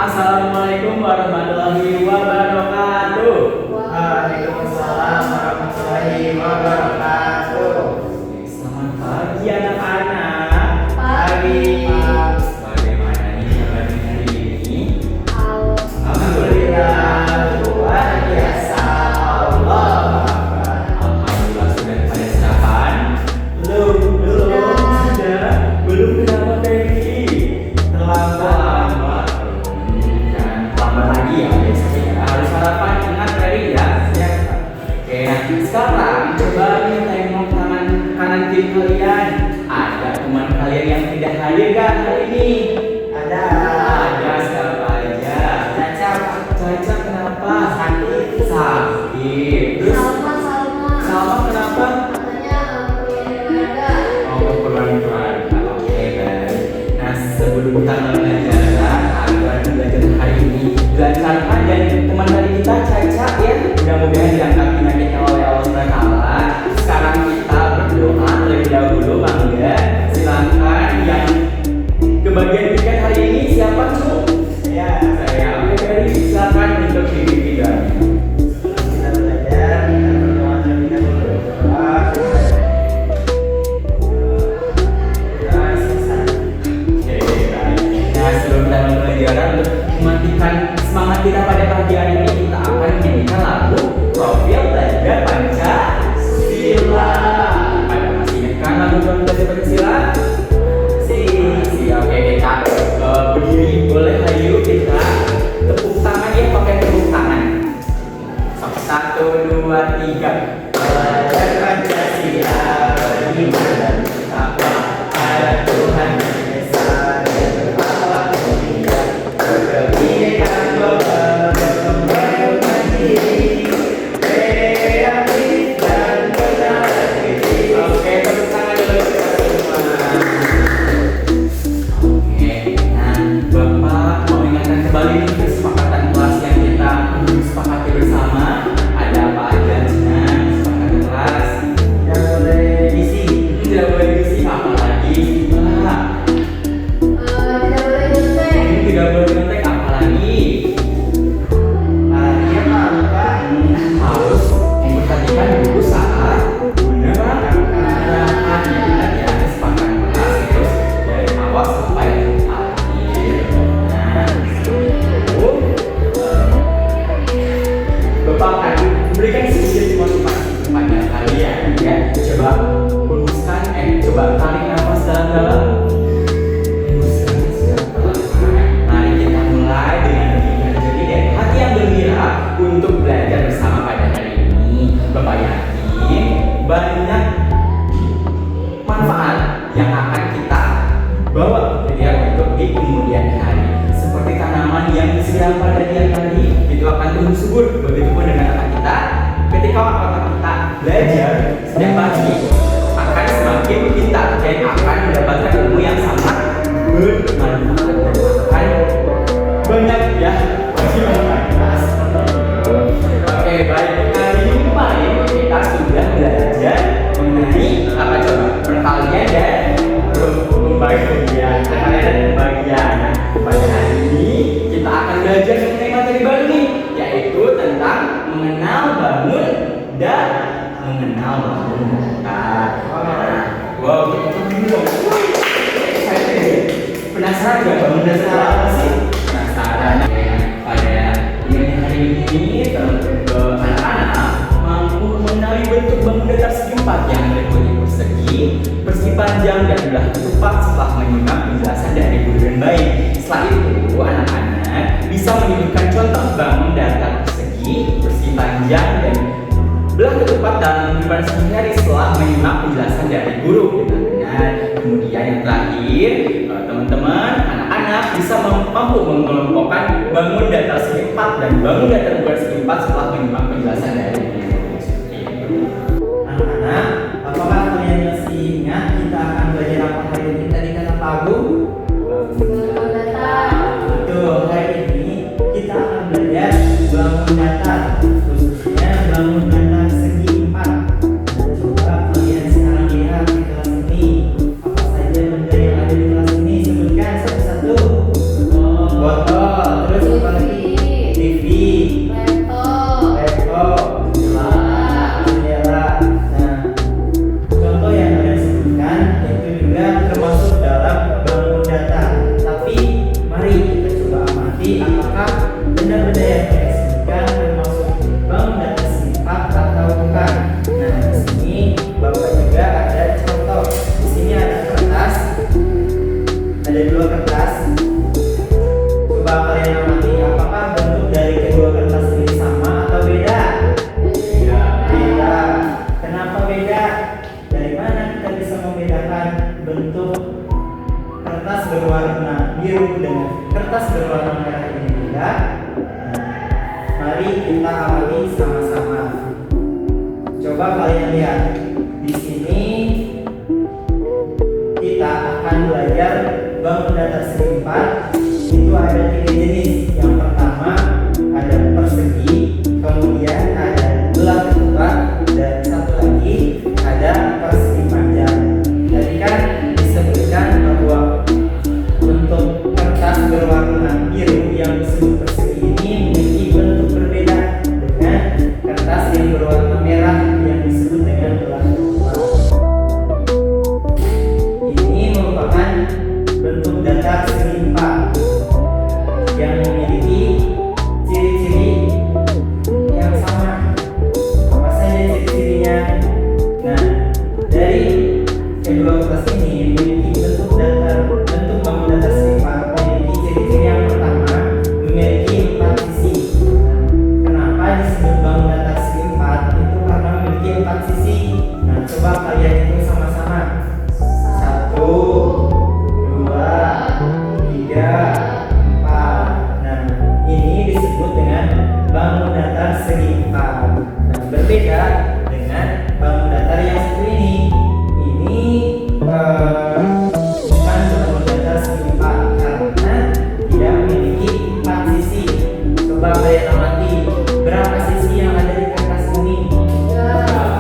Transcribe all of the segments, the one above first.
Assalamualaikum warahmatullahi wabarakatuh. Waalaikumsalam warahmatullahi wabarakatuh. Selamat pagi anak-anak. Pagi, Pak. Bagaimana nih kabarnya hari ini? Alhamdulillah, luar biasa. Allah Akbar. Alhamdulillah sudah pada sarapan? Belum. Sudah. Belum kenapa Peggy? Terlambat. Jangan lambat lagi ya biasanya. Harus sarapan ingat Peggy ya. Oke, nah sekarang coba nih tengok tangan kanan kiri kalian. Ada teman kalian yang tidak hadir gak hari ini? Ada. Ada siapa aja? Caca kenapa? Sakit. Terus Salma. Salma kenapa? Katanya keluarga. Oh, keperluan keluarga. Oke, baik. Nah, sebelum kita belajar agar belajar hari ini dilancarkan dan teman dari kita Caca ya, mudah-mudahan diangkat penyakitnya oleh Allah SWT. Sekarang kita berdoa terlebih dahulu, Bangga. Silakan yang kebagian tiket hari ini siapa tuh? Ya, Saya. Oke, Ferry, silakan untuk dipimpin doanya. kita belajar, kita berdoa terlebih dahulu. Oke, baik. Nah, sebelum kita mulai pelajaran, untuk mematikan semangat kita pada pagi hari ini, kita akan menyanyikan lagu Profil Belajar Pancasila. Ada masih ingat kan lagu Profil Belajar Pancasila? Siap. Oke, kita berdiri. Boleh, ayo kita tepuk tangan ya, pakai tepuk tangan. 1, 2, 3. Belajar Pancasila, beriman dan bertakwa pada Tuhan Yang Esa dan berakhlak mulia, berkebinekaan global, berkembang mandiri, kreatif dan berkreatif. Oke, tepuk tangan dulu kita semua. Oke, nah Bapak mau ingatkan kembali nih kesepakatan kelas yang kita sepakati bersama. Ada apa aja Cina kesepakatan kelas? Yang boleh diisi. Tidak boleh diisi apa lagi? Pak, Tidak boleh nyontek. ini tidak boleh nyontek apa lagi? Iya Pak, lupa. Harus memperhatikan dulu saat menggunakan kendaraan. Ya ingat ya, kesepakatan kelas terus dari awal sampai akhir. Nah, itu Bapak akan memberikan sedikit motivasi kepada kalian ya. Coba hembuskan, coba tarik nafas dalam-dalam. Hembuskan secara perlahan. Mari kita mulai dengan berpikir jernih dan hati yang gembira untuk belajar bersama pada hari ini. Bapak yakin banyak manfaat yang akan kita bawa ya untuk di kemudian hari. Seperti tanaman yang disiram pada tiap hari itu akan tumbuh subur. Begitupun dengan anak kita. Ketika anak kita belajar setiap pagi akan semakin pintar dan akan mendapatkan ilmu yang sangat bermanfaat dan akan banyak ya. Oke, baik. Hari ini kemarin kita sudah belajar mengenai apa coba? Perkalian dan pembagian. Perkalian dan pembagian. Nah, pada hari ini kita akan belajar mengenai materi baru nih, yaitu tentang mengenal bangun dan mengenal bangun. Wow, kita bingung. Penasaran gak bangun dasar apa sih? Penasaran. Pada hari ini anak-anak mampu mengenali bentuk bangun datar segi empat yang berbentuk persegi, persegi panjang dan belah ketupat setelah menyimak penjelasan dari guru dengan baik. Setelah itu, anak-anak bisa menyebutkan contoh bangun datar persegi, persegi panjang dan belah ketupat dalam kehidupan sehari-hari setelah menyimak penjelasan dari guru dengan benar. Kemudian yang terakhir, teman-teman, anak-anak bisa mampu mengelompokkan bangun datar segi empat dan bangun datar bukan segi empat setelah menyimak penjelasan dari guru. Seperti itu. Anak-anak, apakah kalian masih ingat kita akan belajar apa hari ini? Tadi kata Pak Agung? Bangun datar. Betul, hari ini kita akan belajar bangun datar, khususnya bangun datar segi empat. Nah, coba kalian sekarang lihat di kelas ini, apa saja benda yang ada di kelas ini? Sebutkan satu-satu. Botol, terus juga termasuk dalam bangun datar. Tapi mari kita coba amati apakah benda-benda yang kita sebutkan termasuk bangun datar segi empat atau bukan. Nah, di sini Bapak juga ada contoh. Di sini ada kertas, ada dua kertas. Coba kalian amati apakah bentuk dari kedua kertas ini sama atau beda? Beda. Kenapa beda? Dari mana kita bisa membedakan bentuk kertas berwarna biru dengan kertas berwarna merah ini beda? Nah, mari kita amati sama-sama. Coba kalian lihat. Di sini kita akan belajar bangun datar segi empat. Itu ada tiga jenis. Yang pertama ada persegi, kemudian ada belah ketupat, dan satu lagi ada persegi panjang. Tadi kan disebutkan bahwa untuk kertas berwarna biru yang disebut persegi ini memiliki bentuk berbeda dengan kertas yang berwarna merah yang disebut dengan belah ketupat. Ini merupakan bentuk datar segi empat yang memiliki ciri-ciri yang sama. Apa saja ciri-cirinya? Nah, dari kedua kertas ini memiliki bentuk bangun datar segi empat. Memiliki ciri-ciri yang pertama, memiliki empat sisi. Kenapa disebut bangun datar segi empat? Itu karena memiliki empat sisi. Nah, coba kalian hitung sama-sama. 1, 2, 3, 4. Nah, ini disebut dengan bangun datar segi empat. Nah, berbeda dengan bangun datar yang satu ini. Ini bukan bangun datar segi empat karena tidak memiliki empat sisi. Coba kalian amati berapa sisi yang ada di kertas ini.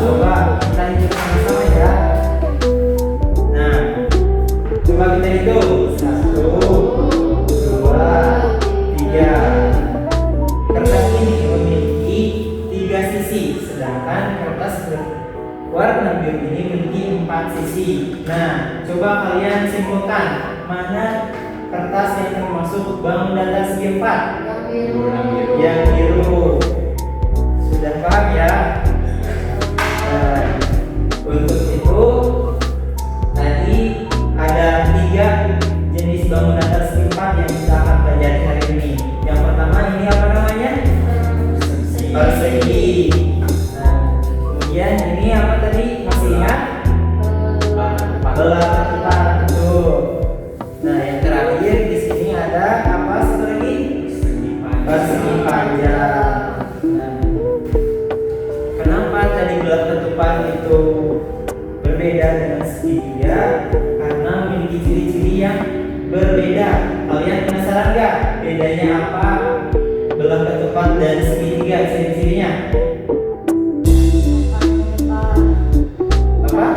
Coba kita hitung sama-sama ya. Nah, coba kita hitung. 1, 2, 3. Kertas ini memiliki 3 sisi, sedangkan kertas berwarna biru ini memiliki 4 sisi. Nah, coba kalian simpulkan mana kertas yang termasuk bangun datar segi empat? Yang biru. Sudah paham ya? Nah, untuk itu tadi ada 3 jenis bangun datar segi empat yang kita akan pelajari hari ini. Yang pertama ini apa namanya? Persegi. Nah, kemudian ini apa tadi? Masih ingat? Belah ketupat. Betul. Nah, yang terakhir di sini ada apa satu lagi? Persegi panjang. Nah, kenapa tadi belah ketupat itu berbeda dengan segitiga? Karena memiliki ciri-ciri yang berbeda. Kalian penasaran nggak bedanya apa belah ketupat dan segitiga, ciri-cirinya? Apa?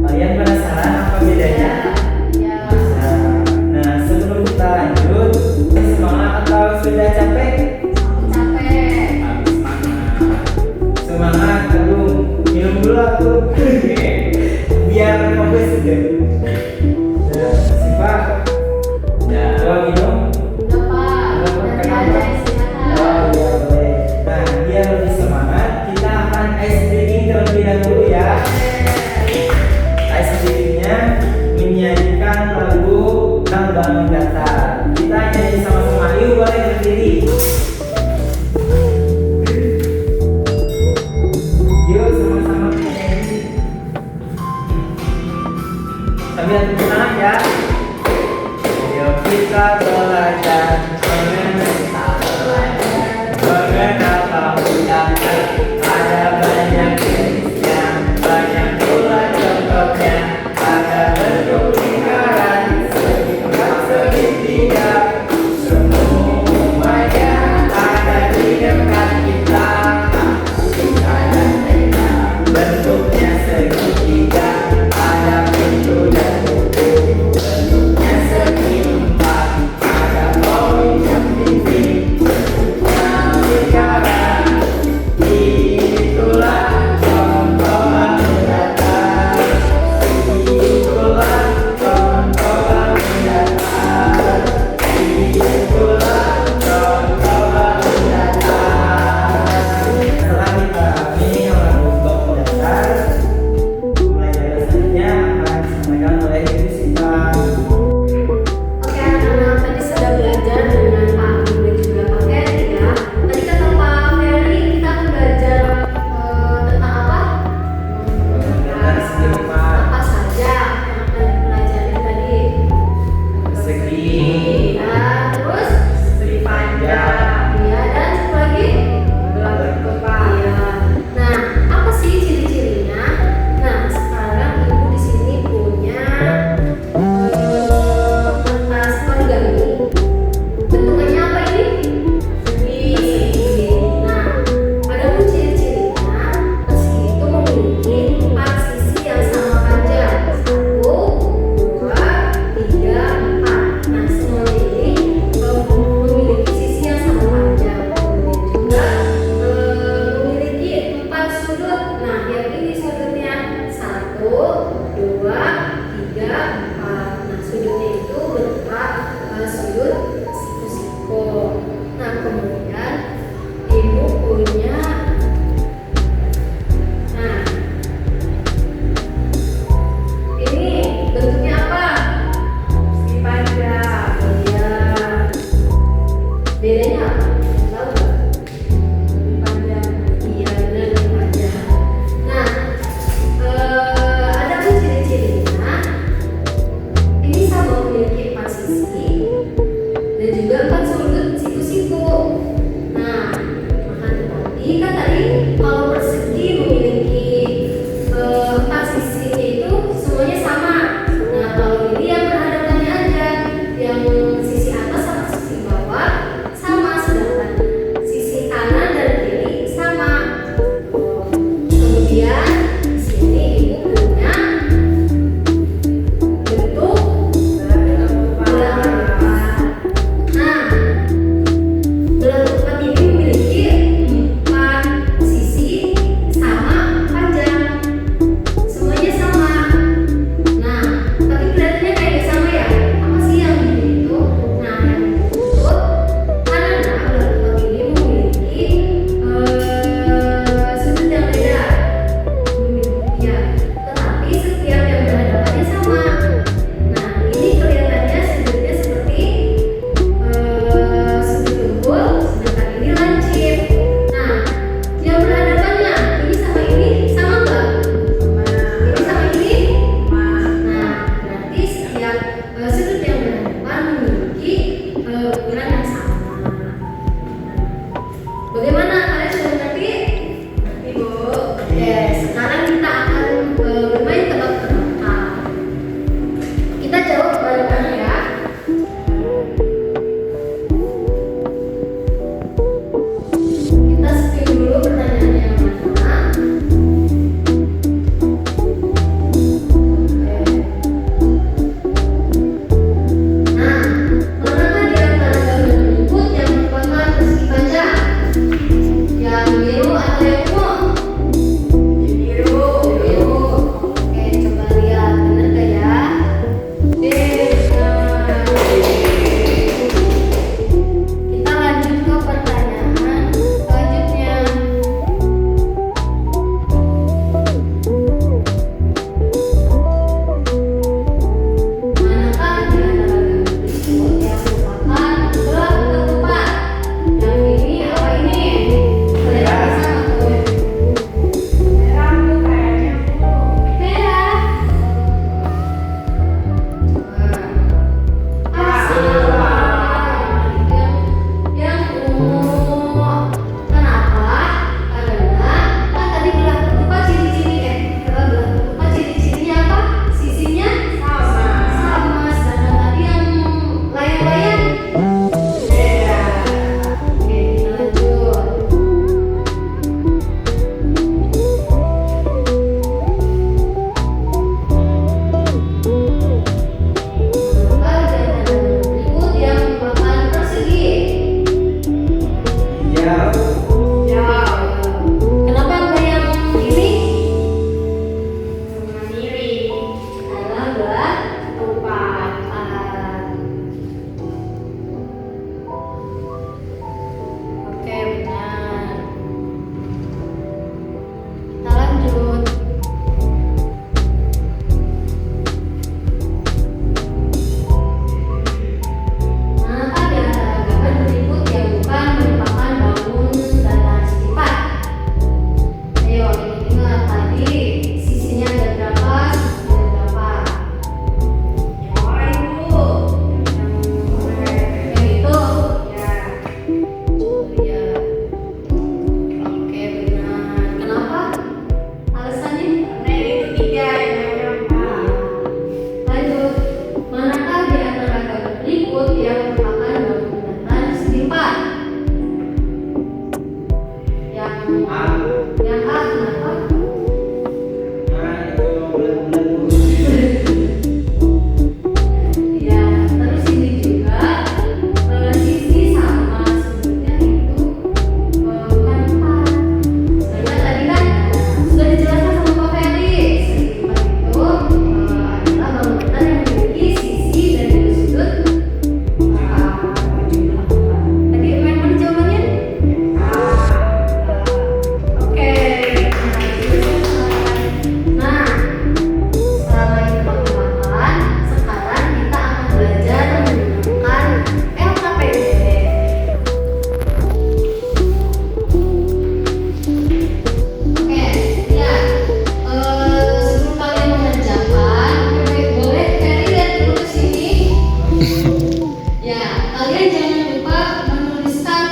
Kalian penasaran apa bedanya? Nah, sebelum kita lanjut, semangat atau sudah capek? Semangat, minum dulu aku. Biar fokus juga. Nah, Siva, coba minum. Kenapa? Oh iya boleh. Nah, biar lebih semangat, kita akan ice breaking terlebih dahulu ya. Ice breakingnya menyanyikan lagu Bangun Datar. Kita nyanyi sama-sama. Yuk, boleh berdiri. Yuk sama-sama nyanyi. Sambil tepuk tangan ya. Yuk kita belajar mengenal bangunan. Ada banyak jenisnya, banyak pula contohnya. Ada bentuk lingkaran, segi empat, segitiga. Semuanya ada di dekat kita. Bentuknya segitiga, ada pintu dan buku. Bentuknya segi empat, ada bulat-bulat Bu. Ya, terus ini juga sisi sama sebenarnya itu bukan empat. Karena tadi kan sudah dijelaskan sama Pak Ferry, segi empat itu adalah bangunan yang memiliki sisi dan juga sudut tadi main mana jawabannya? Oke. Nah, selama ini teman-teman, sekarang kita akan belajar menggunakan LKPD. Oke, ya. Sebelum kalian mengerjakan, boleh Ferry lihat dulu ke sini. Ya, kalian jangan lupa menuliskan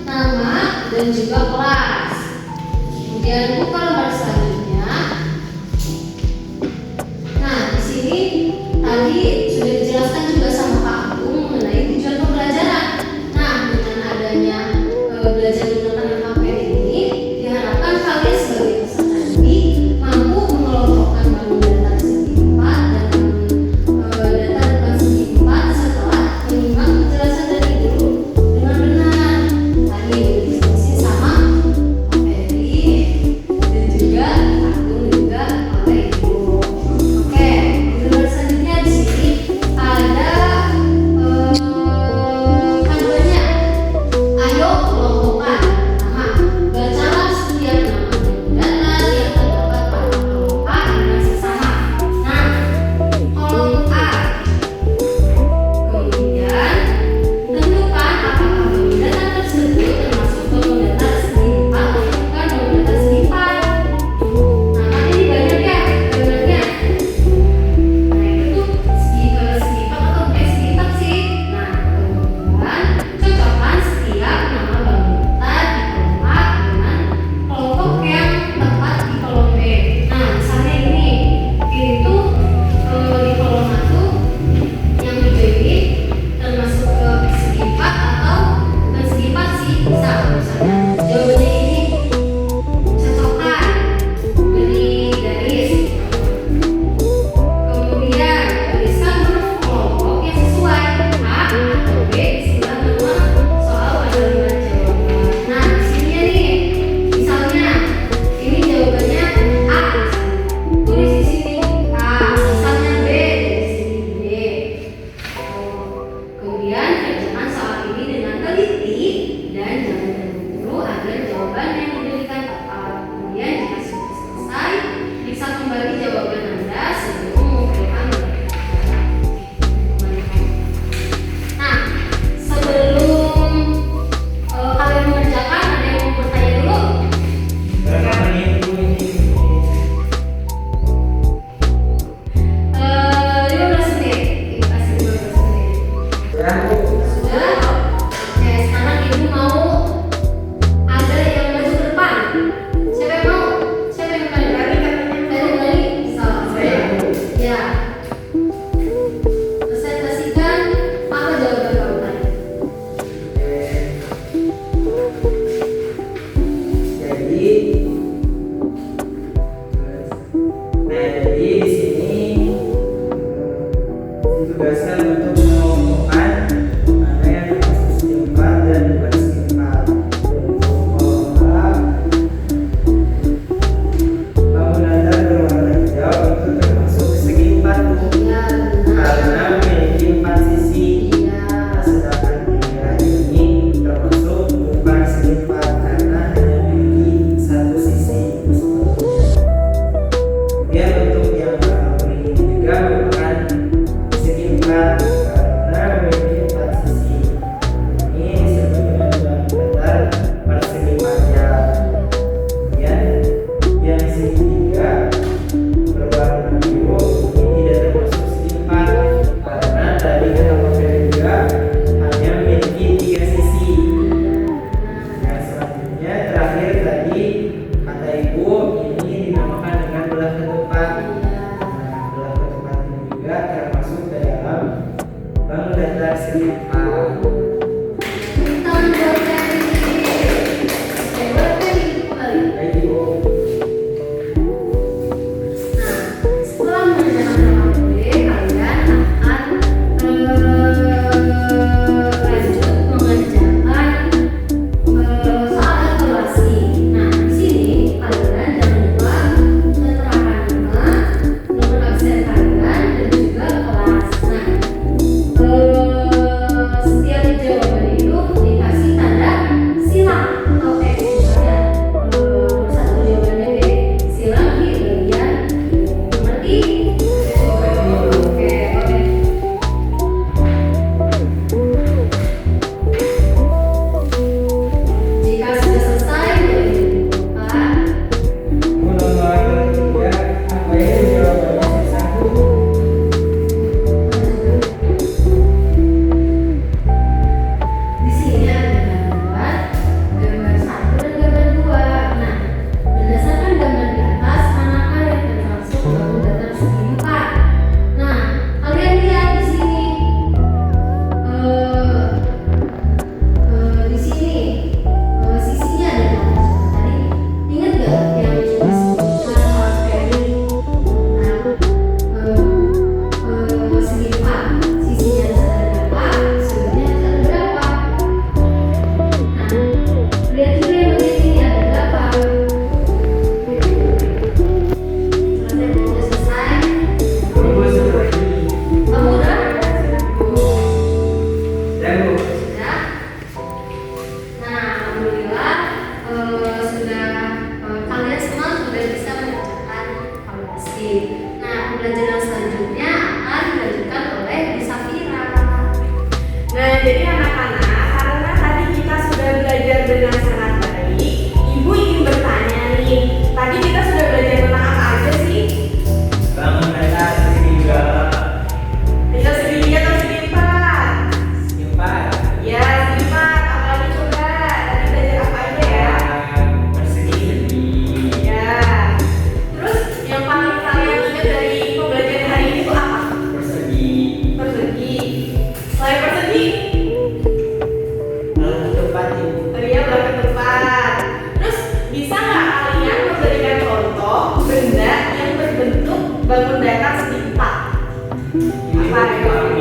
nama dan juga kelas. Kemudian buka lembar selanjutnya. Nah, di sini tadi sudah dijelaskan juga sama Kak Agung mengenai tujuan pembelajaran. Nah, dengan adanya belajar menggunakan LKPD ini, diharapkan kalian sebagai peserta didik mampu mengelompokkan bangun data segi empat dan data bukan segi empat setelah menyimak penjelasan dari guru dengan benar. Tadi diskusi sama Pak Ferry dan juga Agung dan juga oleh Ibu. Oke, lembar selanjutnya di sini ada panduannya. Ayo kelompokkan. Pertama, bacalah setiap nama data yang terdapat pada kolom A dengan sesama. Nah, kolom A. Kemudian, tentukan apakah bangun data tersebut termasuk bangun data segi empat atau bukan bangun data segi empat. Nah, kan ini banyak ya gambarnya. Nah, itu tuh segi empat atau bukan segi empat sih. Nah, kemudian cocokkan setiap nama bangun data di kolom A dengan kelompok yang tepat di kolom B. Nah, misalnya ini tuh di kolom A tuh yang hijau ini termasuk ke segi empat atau bukan segi empat sih, bisa misalnya jawabannya ini cocokkan, beri garis. Kemudian tuliskan huruf kelompok yang sesuai A atau B di sebelah nama soal pada lembar jawaban. Nah, di sini nih, misalnya ini jawabannya A, tulis di sini A, misalnya B, di sini B. Kemudian kerjakan soal ini dengan teliti dan jangan terburu-buru agar jawaban yang diberikan tepat. Kemudian jika sudah selesai, periksa kembali jawaban Anda sebelum mengumpulkan nilai. Nah, sebelum kalian mengerjakan, ada yang mau bertanya dulu? Berapa menit Bu ini? 15 menit. Dikasih 15 menit. Sekarang Bu. Sudah? Oke, sekarang Ibu mau ada yang maju ke depan. Siapa yang mau? Siapa yang berani? Ferry berani? Salah. Saya Bu. Ya. Presentasikan apa jawaban kamu tadi? Jadi di sini ditugaskan untuk mengelompokkan mana yang termasuk segi empat dan bukan segi empat. Kolom A, bangunan data berwarna hijau itu termasuk segi empat Bu, Ya, benar. karena memiliki empat sisi. Ya. Sedangkan di merah ini termasuk bukan segi empat karena hanya memiliki satu sisi. Kemudian untuk yang warna kuning ini juga merupakan segi empat karena memiliki empat sisi. Ini disebut dengan bangunan datar persegi panjang. Kemudian yang segitiga berwarna biru ini tidak termasuk segi empat karena tadi kata Pak Ferry juga hanya memiliki tiga sisi. Yang selanjutnya terakhir tadi kata Ibu ini dinamakan dengan belah ketupat. Nah, belah ketupat ini juga termasuk ke dalam bangun datar segi empat. Tangan buat Ferry. Oke, boleh Ferry kembali. Baik Ibu. Nah, setelah Ini Apa ya?